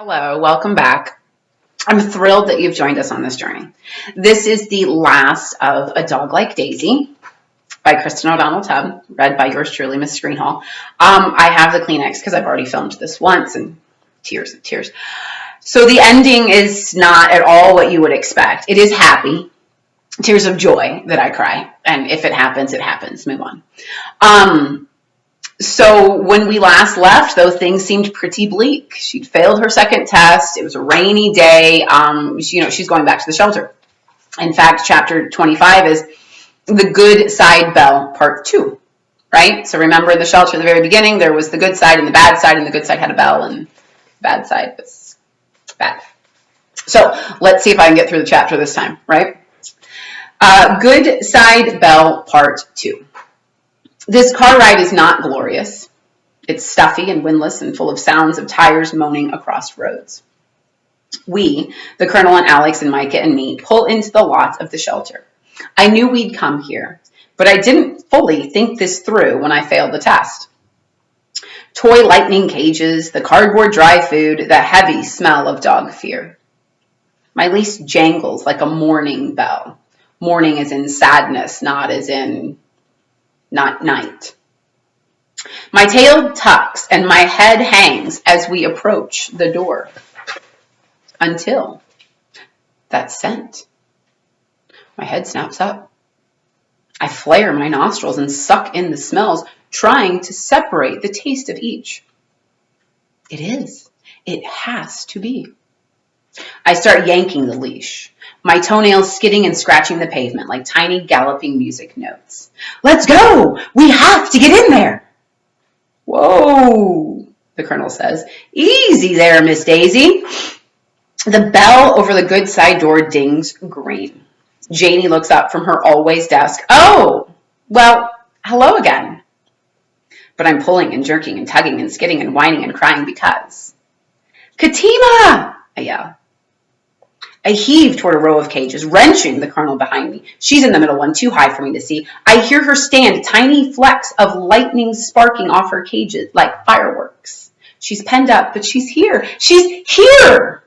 Hello, welcome back. I'm thrilled that you've joined us on this journey. This is the last of A Dog Like Daisy by Kristin O'Donnell Tubb, read by yours truly, Miss Greenhalgh. I have the Kleenex because I've already filmed this once, and tears and tears. So the ending is not at all what you would expect. It is happy, tears of joy that I cry, and if it happens, it happens. Move on. So when we last left, though, things seemed pretty bleak. She'd failed her second test. It was a rainy day. She's going back to the shelter. In fact, chapter 25 is the good side bell, part 2, right? So remember in the shelter at the very beginning, there was the good side and the bad side, and the good side had a bell, and the bad side was bad. So let's see if I can get through the chapter this time, right? Good side bell, part 2. This car ride is not glorious. It's stuffy and windless and full of sounds of tires moaning across roads. We, the Colonel and Alex and Micah and me, pull into the lot of the shelter. I knew we'd come here, but I didn't fully think this through when I failed the test. Toy lightning cages, the cardboard dry food, the heavy smell of dog fear. My leash jangles like a mourning bell. Mourning as in sadness, not as in not night. My tail tucks and my head hangs as we approach the door. Until that scent. My head snaps up. I flare my nostrils and suck in the smells, trying to separate the taste of each. It is. It has to be. I start yanking the leash, my toenails skidding and scratching the pavement like tiny galloping music notes. Let's go! We have to get in there! Whoa, the Colonel says. Easy there, Miss Daisy. The bell over the good side door dings green. Janie looks up from her always desk. Oh, well, hello again. But I'm pulling and jerking and tugging and skidding and whining and crying because. Katima! I yell. I heave toward a row of cages, wrenching the Colonel behind me. She's in the middle one, too high for me to see. I hear her stand, tiny flecks of lightning sparking off her cages like fireworks. She's penned up, but she's here. She's here!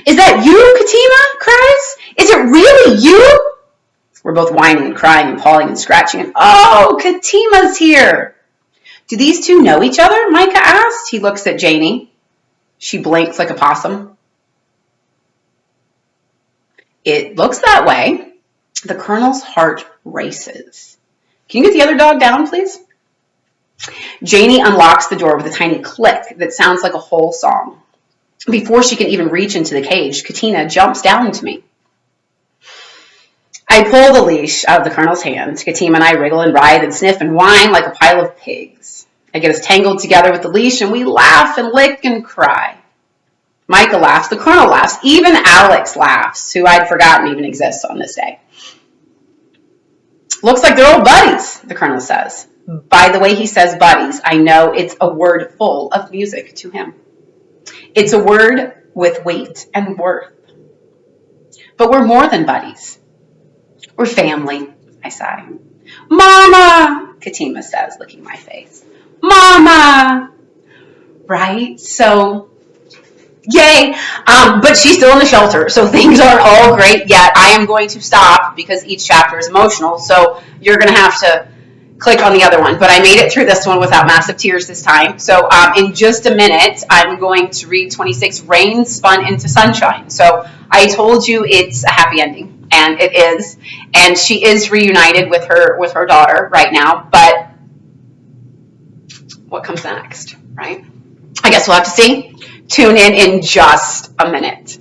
Is that you, Katima? Cries. Is it really you? We're both whining and crying and pawing and scratching. And oh, Katima's here. Do these two know each other? Micah asked. He looks at Janie. She blinks like a possum. It looks that way. The Colonel's heart races. Can you get the other dog down, please? Janie unlocks the door with a tiny click that sounds like a whole song. Before she can even reach into the cage, Katina jumps down to me. I pull the leash out of the Colonel's hand. Katima and I wriggle and writhe and sniff and whine like a pile of pigs. I get us tangled together with the leash and we laugh and lick and cry. Micah laughs, the Colonel laughs, even Alex laughs, who I'd forgotten even exists on this day. Looks like they're old buddies, the Colonel says. By the way he says buddies, I know it's a word full of music to him. It's a word with weight and worth. But we're more than buddies. We're family, I sigh. Mama, Katima says, licking my face. Mama! Right? So, yay! But she's still in the shelter, so things aren't all great yet. I am going to stop because each chapter is emotional, so you're going to have to click on the other one. But I made it through this one without massive tears this time. So in just a minute, I'm going to read 26, Rain Spun into Sunshine. So I told you it's a happy ending, and it is. And she is reunited with her daughter right now. But what comes next, right? I guess we'll have to see. Tune in just a minute.